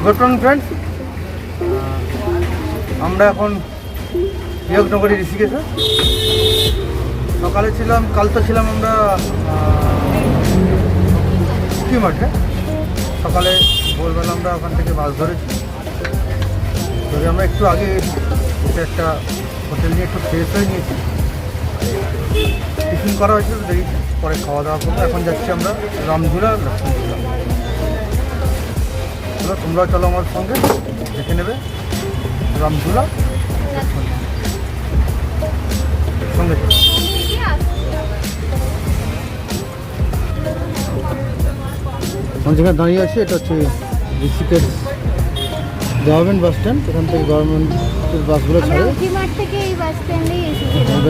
Good morning friends, আমরা এখন বিয়োগনগরী ঋষিকেশে। সকালে ছিলাম, কাল তো ছিলাম আমরা কি মাঠে। সকালে ভোরবেলা আমরা ওখান থেকে বাস ধরেছি, ধরে আমরা একটু আগে একটা হোটেল নিয়ে একটু ফ্রেশ হয়ে নিয়েছি। টিফিন করা হয়েছিল দেরি, পরে খাওয়া দাওয়া করবো। এখন যাচ্ছি আমরা রামঝুলা লক্ষ্মণঝুলা। তোমরা চলো আমার সঙ্গে, দেখে নেবে রামঝুলা সঙ্গে। যেখানে দাঁড়িয়ে আছি এটা হচ্ছে ঋষিকেশ গভর্নমেন্ট বাস স্ট্যান্ড। এখান থেকে গভর্নমেন্টের বাসগুলো ছাড়ে, এই বাস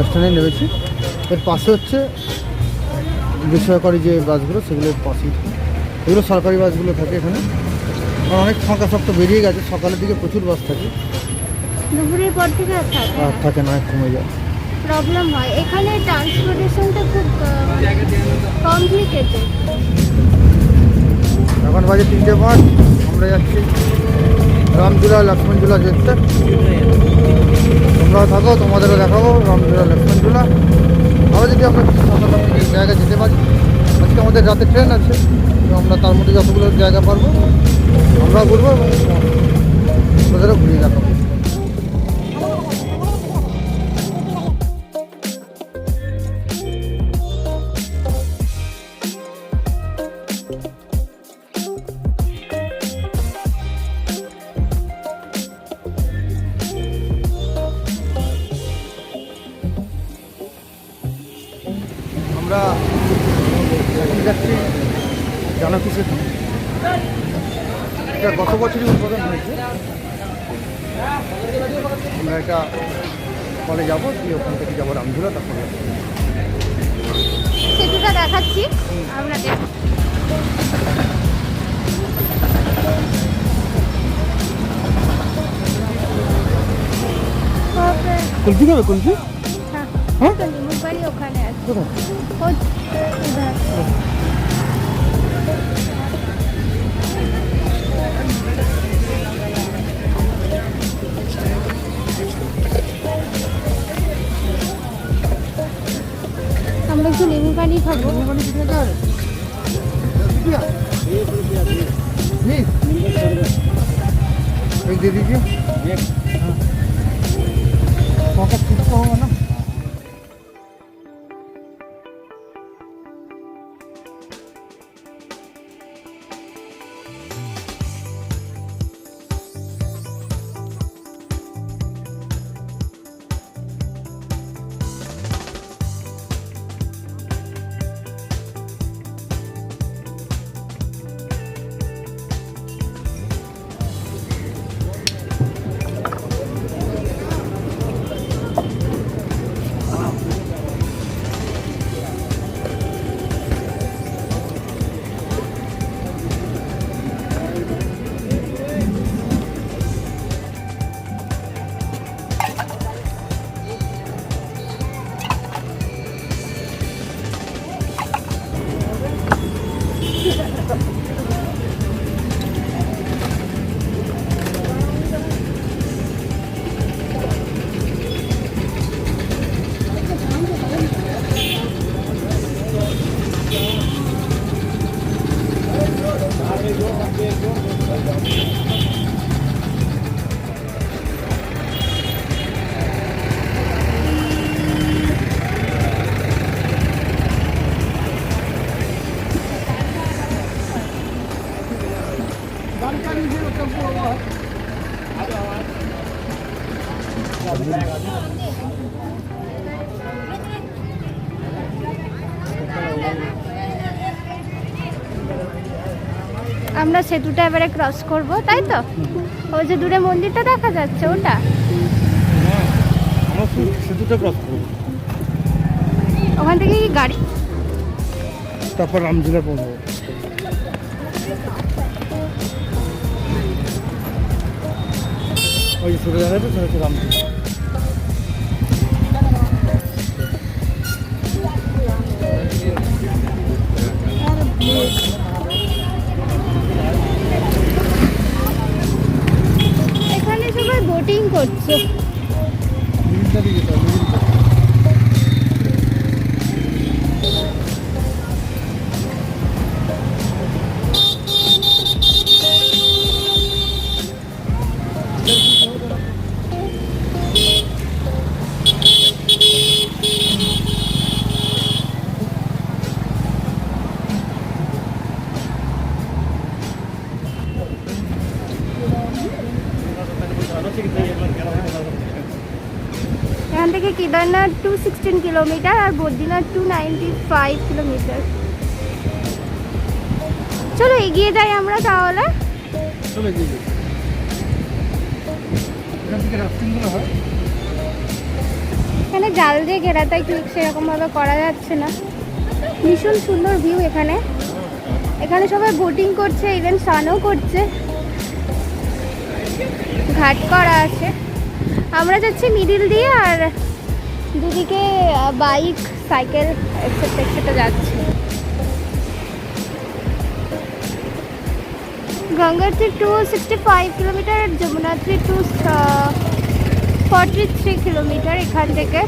স্ট্যান্ডে নেমেছি। এর পাশে হচ্ছে বেসরকারি যে বাসগুলো, সেগুলোর পাশে এগুলো সরকারি বাসগুলো থাকে এখানে। অনেক ফাঁকা সব তো বেরিয়ে গেছে, সকালের দিকে প্রচুর বাস থাকে, দুপুরের পর থেকে আর থাকে না, কমে যায়, প্রবলেম হয়। এখানে ট্রান্সপোর্টেশনটা খুব কমপ্লিকেটেড। এখন বাজে 3:05, আমরা যাচ্ছি রামঝুলা লক্ষ্মণঝুলা দেখতে। তোমরাও থাকো, তোমাদেরও দেখাবো রামঝুলা লক্ষ্মণঝুলা। আবার যদি আমরা কিছু জায়গা যেতে পারি, আজকে আমাদের রাতে ট্রেন আছে, তো আমরা তার মধ্যে যতগুলো জায়গা পারবো আমরা ঘুরবো এবং ওদেরও ঘুরিয়ে দেখাবো। আমরা যাচ্ছি জানকী সেতু। এটা গত বছরই উদ্বোধন হয়েছে। আমরা এটা কলে যাবো, দিয়ে ওখান থেকে যাবো রামঝুলা, তারপরে সেতুটা দেখাচ্ছি আপনাকে। কুলফি খাবে? কুলফি? হ্যাঁ, মুম্বাই ওখানে আছে। আমরা একটু লেবু পানি খাবো। दे दीजिए। पॉकेट खुद का होगा ना। আমরা সেতুটা এবারে ক্রস করব, তাই তো? ওই যে দূরে মন্দিরটা দেখা যাচ্ছে, ওটা আমরা সেতুটা ক্রস করব, ওখান থেকে কি গাড়ি, তারপর রামঝুলা পৌঁছবো। ওই ছোটো জায়গাটা সেটা হচ্ছে রামঝুলা। হচ্ছে। মিডিলটা দিয়ে যেতে হবে, মিডিলটা। এখান থেকে কেদারনাথ 216 কিলোমিটার আর বদ্রীনাথ 295 কিলোমিটার। চলো এগিয়ে যাই আমরা তাহলে। চলে গিয়ে এখান থেকে রাফটিংগুলো হয়। এখানে জাল দিয়ে ঘেরা, তাই ঠিক সেরকম ভাবে করা যাচ্ছে না। ভীষণ সুন্দর ভিউ এখানে। এখানে সবাই বোটিং করছে, ইভেন স্নানও করছে, ঘাট করা আছে। আমরা যাচ্ছি মিডিল দিয়ে, আর দুদিকে বাইক, সাইকেল এক্সেট্রা যাচ্ছে। গঙ্গোত্রী 265 কিলোমিটার আর যমুনোত্রী 243 কিলোমিটার এখান থেকে।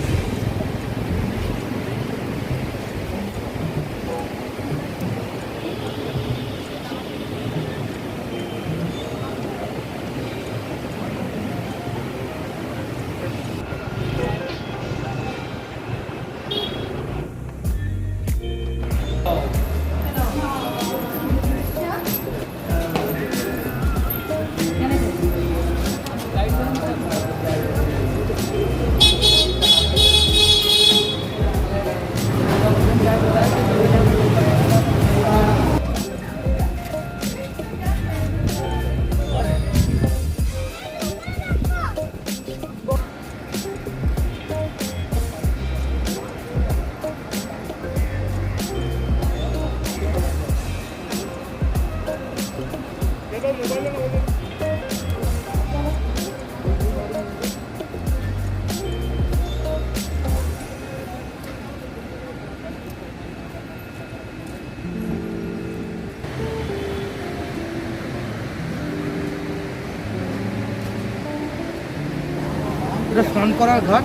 এটা স্নান করার ঘাট।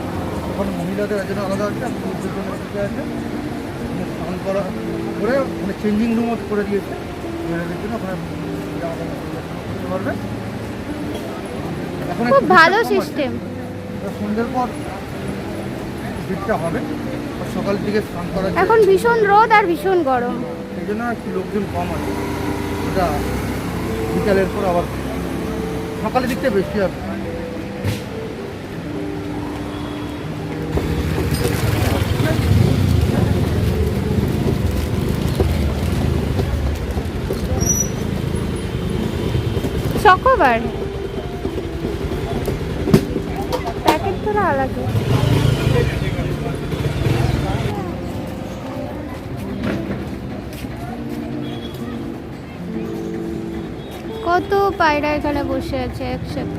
এখন মহিলাদের জন্য আলাদা আছে, আর পুরুষদের জন্য আলাদা আছে। এখানে স্নান করা করে ওখানে চেঞ্জিং রুমও করে দিয়েছে মহিলাদের জন্য। ওখানে জামা কাপড় করতে পারবে। এখন খুব একটু ভালো ভিড়টা কম আছে। সিস্টেম। সন্ধ্যের পর ভিড়টা হবে, আর সকালের দিকে স্নান করা যায়। এখন ভীষণ রোদ আর ভীষণ গরম। সেই জন্য একটু লোকজন কম আছে। ওটা বিকালের পর আবার সকালের দিকটা বেশি হবে। চকোবার প্যাকেট তোরা আলাদা। কত পায়রা এখানে বসে আছে একসাথে।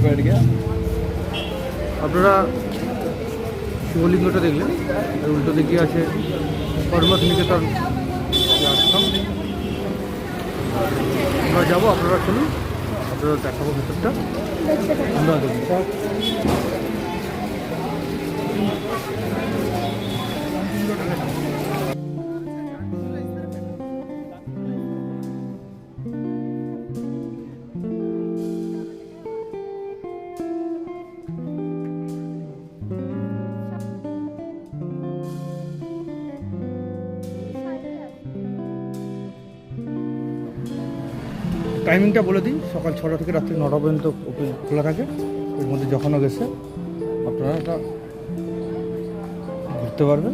बैठ गया। আপনারা শিবলিঙ্গটা দেখলেন, আর উল্টো দিকে আছে পর্বত নিকেতন আশ্রম। আমরা যাবো, আপনারা চলুন, আপনারা দেখাবো ভেতরটা। দেখতে থাকুন। আমরা দেখবো। টাইমিংটা বলে দিই, সকাল 6টা থেকে রাত্রি 9টা পর্যন্ত খোলা থাকে। এর মধ্যে যখনও গেছে আপনারা এটা ঘুরতে পারবেন।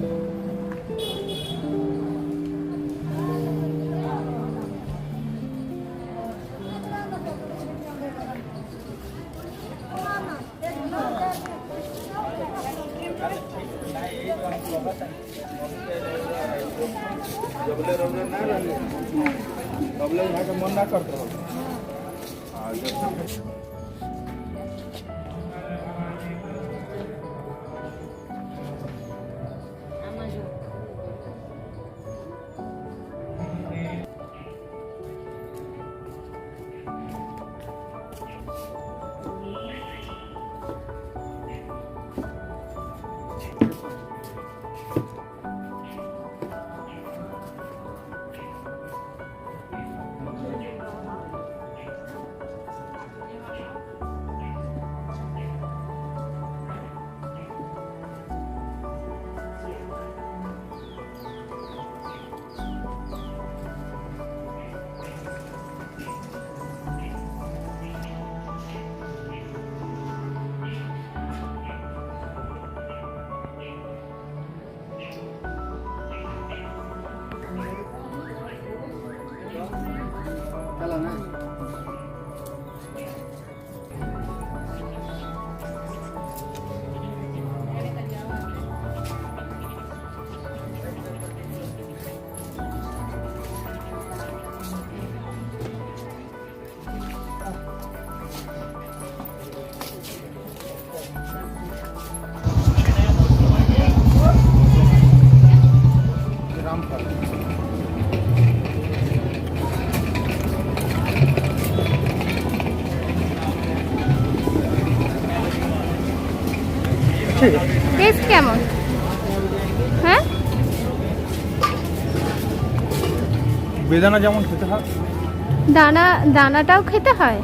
मन ना करते हो। টেস্ট কেমন? হ্যাঁ, বেদানা যেমন খেতে হয়, দানাটাও খেতে হয়।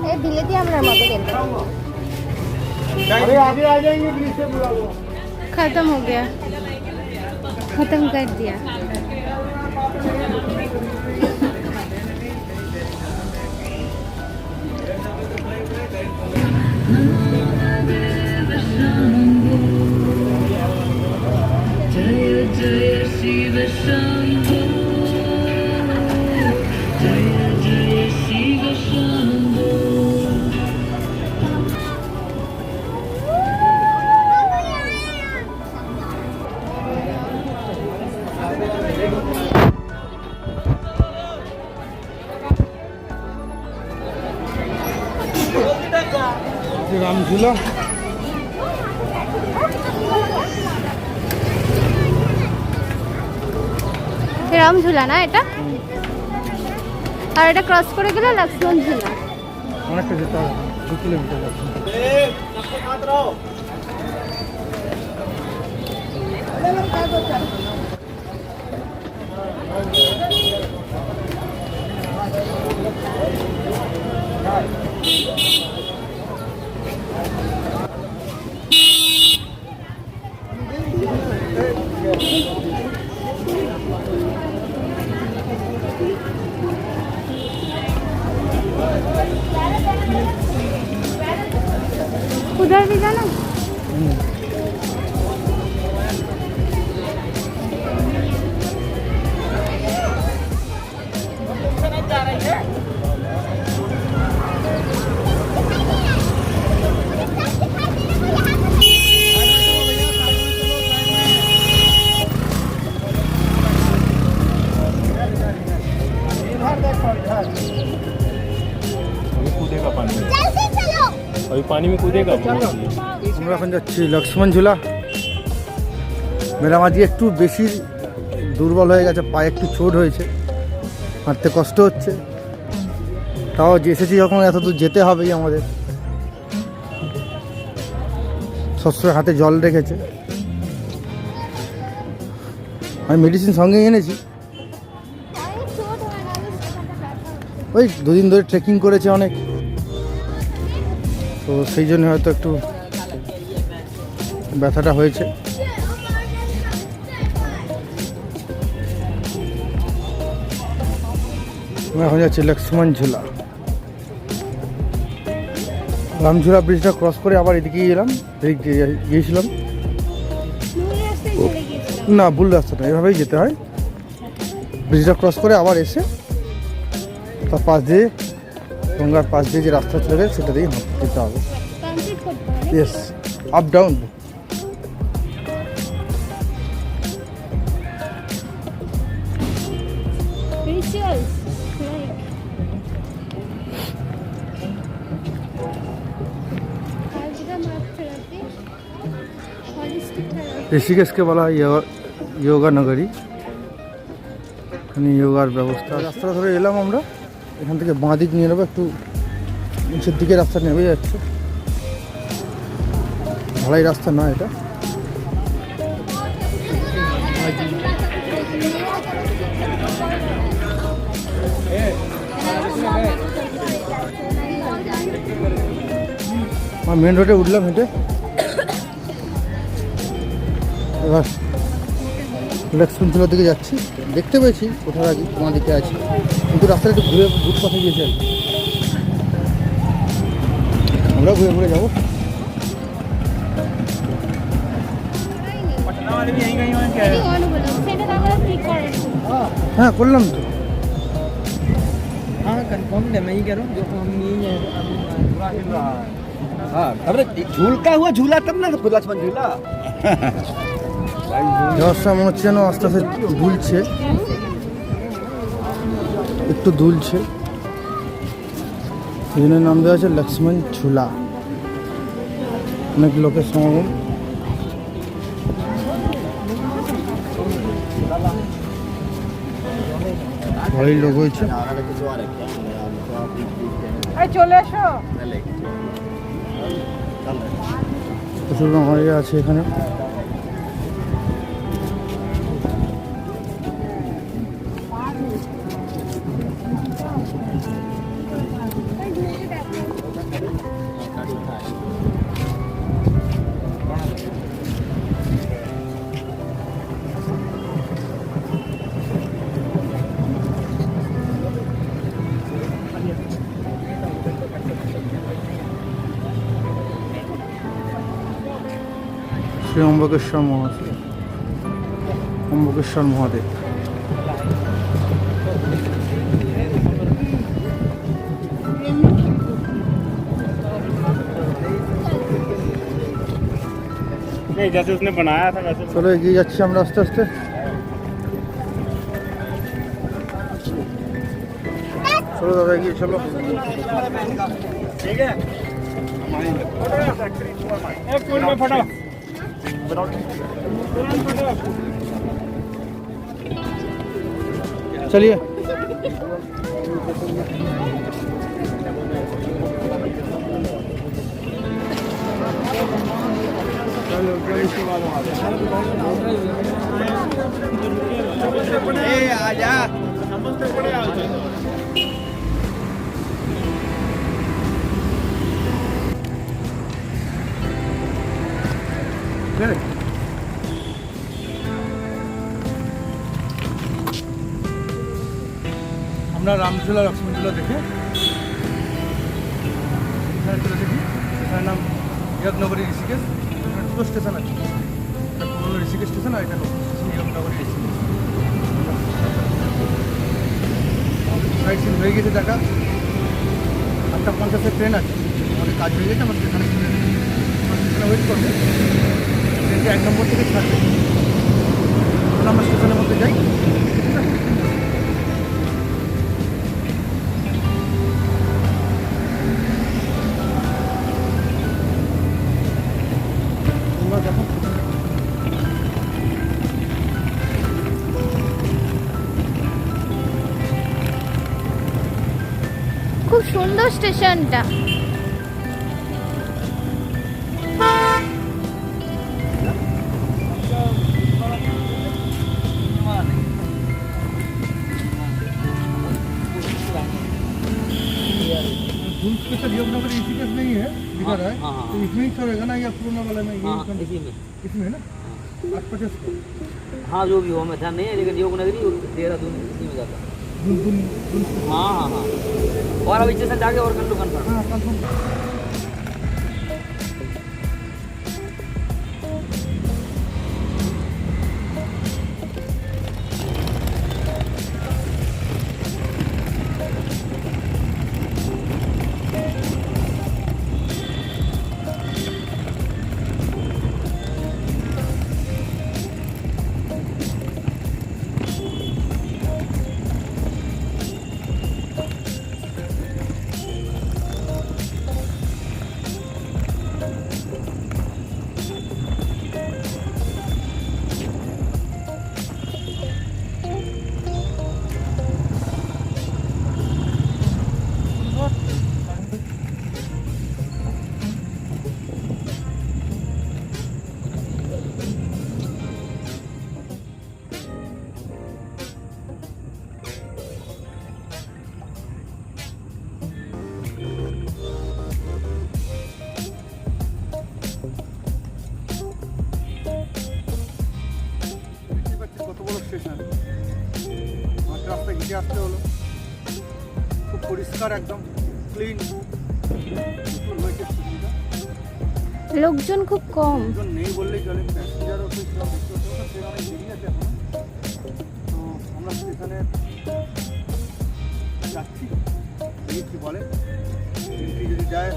ये बिलेती हमरा मत गेंदा आगे आ जाएंगे, ब्रिज से बुलाओ। खत्म हो गया, खत्म कर दिया। রামঝুলা, রামঝুলা না এটা, আর এটা ক্রস করে গেলে লক্ষ্মণ ঝুলা। অনেকটা যেতে হবে, 2 কিলোমিটার যাচ্ছে। उधर भी जाना। जाएगा पानी में, अभी पानी में कूदेगा वो। আমরা এখন যাচ্ছি লক্ষ্মণ ঝুলা। ম্যাডাম আজকে একটু বেশি দুর্বল হয়ে গেছে, পায়ে একটু চোট হয়েছে, হাঁটতে কষ্ট হচ্ছে। তাও যে এসেছি যখন এত দূর যেতে হবেই আমাদের। সবসময় হাতে জল রেখেছে। আমি মেডিসিন সঙ্গে এনেছি। ওই দুদিন ধরে ট্রেকিং করেছে অনেক, তো সেই জন্য হয়তো একটু ব্যথাটা হয়েছে। আমরা এখন যাচ্ছি লক্ষ্মণ ঝুলা। রামঝুলা ব্রিজটা ক্রস করে আবার এদিকে এলাম, এদিকে গিয়েছিলাম। না, ভুল রাস্তা না, এভাবেই যেতে হয়। ব্রিজটা ক্রস করে আবার এসে তার পাশ দিয়ে, গঙ্গার পাশ দিয়ে যে রাস্তা চলে গেছে সেটা দিয়েই যেতে হবে। Yes, up down. ঋষিকেশকে বলা হয় যোগা নগরী। এখানে যোগার ব্যবস্থা। রাস্তা ধরে এলাম আমরা, এখান থেকে বাঁ দিক নিয়ে নেবো, একটু নিচের দিকে রাস্তা নেমে যাচ্ছে। ঢালাই রাস্তা না এটা। মেন রোডে উঠলাম হেঁটে। এবার লক্ষ্মণ ঝুলার দিকে যাচ্ছি। দেখতে পেয়েছি কোথাও আগে তোমার দিকে আছে, কিন্তু রাস্তাটা একটু ঘুরে ভূত পথে গিয়েছে আর কি। আমরা ঘুরে ঘুরে যাবো। হ্যাঁ, করলাম তো। हाँ कंफर्म है, मैं ही कह रहा हूँ जो हम यही है। हाँ, अरे झूलता हुआ झूला तब ना लक्ष्मण झूला। যাওয়ার সময় মনে হচ্ছে যেন আস্তে আস্তে দুলছে, একটু দুলছে। এই জন্য নাম দেওয়া আছে লক্ষ্মণ ঝুলা। অনেক লোকের সমাগম। ভালোই লোক হয়েছে। চলে এসো। প্রচুর আমাদের আছে এখানে। শ্রী অম্বকেশ্বর মহাদেব, অম্বকেশ্বর মহাদেব। नहीं, जैसे उसने बनाया था वैसे। চলো এগিয়ে যাচ্ছি আমরা আস্তে আস্তে। চলো দাদা, এগিয়ে চলো। ठीक है, एक फूल में फटो। चलिए। आजा আমরা রামঝুলা লক্ষ্মণ ঝুলা দেখে এখানে চলে দেখি। এখানের নাম ইয়গনগরী ঋষিকেশ। এখানে দুটো স্টেশন আছে, একটা পুরনো ঋষিকেশ স্টেশন আর এটা নতুন স্টেশন ইয়গনগরী ঋষিকেশ। সাইড সিন হয়ে গেছে দেখা। 8:50 ট্রেন আছে, আমাদের কাজ হয়ে গেছে। আমরা স্টেশনে ওয়েট করবো। ট্রেনটি 1 নম্বর থেকে ছাড়বে। আমরা স্টেশনের মধ্যে যাই। স্টেশনটা। धूल स्पेशल यमुनानगर ऋषिकेश नहीं है दिखा रहा है, हाँ, हाँ, तो इसमें ही चलेगा ना या पुराना वाला में? हाँ ये इसी में। इसमें है ना 850 को हाँ जो भी हो मैं ध्यान नहीं है, लेकिन योगनगरी और देहरादून इसी में जाता है। धूल हाँ हाँ हाँ, और अब स्टेशन जाके और कर लो कन्फर्म। हाँ कंफर्म। কত বড় স্টেশন, আমার রাস্তায় ঘিরে আসতে হলো। খুব পরিষ্কার, একদম ক্লিন হয়েছে স্টেশনটা। লোকজন খুব কম। লোকজন নেই বললেই চলে, প্যাসেঞ্জারও খুব কম দেখতে হচ্ছে। ট্রেন অনেক দেরি আছে এখন, তো আমরা স্টেশনে যাচ্ছি, দেখি কি বলে। এন্ট্রি যদি যায়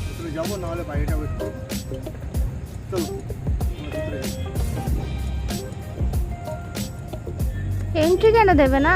ভিতরে যাবো, নাহলে বাইরেটা ওয়েট করবো। চলো আমরা ভিতরে যাই। এন্ট্রি কেন দেবে না?